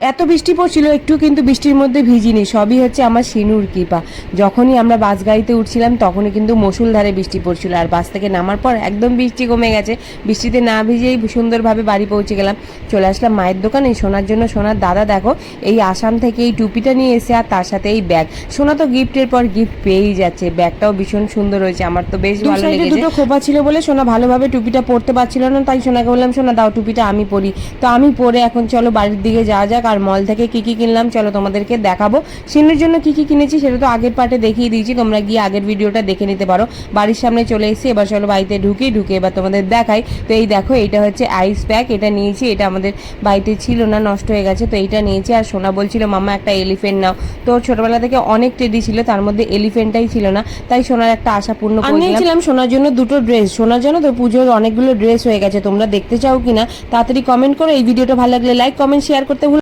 এত বৃষ্টি পড়ছিল একটু কিন্তু বৃষ্টির মধ্যে ভিজিনি, সবই হচ্ছে আমার সিনুর কৃপা। যখনই আমরা বাস গাড়িতে উঠছিলাম তখনই কিন্তু মুষলধারে বৃষ্টি পড়ছিল, আর বাস থেকে নামার পর একদম বৃষ্টি কমে গেছে। বৃষ্টিতে না ভিজেই সুন্দরভাবে বাড়ি পৌঁছে গেলাম। চলে আসলাম মায়ের দোকানে সোনার জন্য। সোনার দাদা দেখো এই আসাম থেকে এই টুপিটা নিয়ে এসে, আর তার সাথে এই ব্যাগ। সোনা তো গিফটের পর গিফট পেয়েই যাচ্ছে। ব্যাগটাও ভীষণ সুন্দর হয়েছে, আমার তো বেশ ভালো লেগেছে। দুটো খোপা ছিল বলে সোনা ভালোভাবে টুপিটা পরতে পারছিল না, তাই সোনাকে বললাম সোনা দাও টুপিটা আমি পরি। তো আমি পরে এখন চলো বাড়ির দিকে যাওয়া যাক। আর মল থেকে কি কি কিনলাম চলো তোমাদেরকে দেখাবো। সিনুর জন্য কি কি কিনেছি সেটা তো আগের পার্টে দেখিয়ে দিয়েছি, তোমরা গিয়ে আগের ভিডিওটা দেখে নিতে পারো। বাড়ির সামনে চলে এসেছি, এবার চলো বাড়িতে ঢুকে এবার তোমাদের দেখাই। তো এই দেখো এটা হচ্ছে আইস প্যাক, এটা নিয়েছি। এটা আমাদের বাড়িতে ছিল না, নষ্ট হয়ে গেছে, তো এইটা নিয়েছি। আর সোনা বলছিল মামা একটা এলিফেন্ট নাও। তো ছোটবেলা থেকে অনেক টেডি ছিল, তার মধ্যে এলিফেন্টটাই ছিল না, তাই সোনার একটা আশা পূর্ণ করে নিয়েছিলাম। সোনার জন্য দুটো ড্রেস। সোনার জন্য তো পুজোর অনেকগুলো ড্রেস হয়ে গেছে, তোমরা দেখতে চাও কিনা তাড়াতাড়ি কমেন্ট করো। এই ভিডিওটা ভালো লাগলে লাইক কমেন্ট শেয়ার করতে ভুলো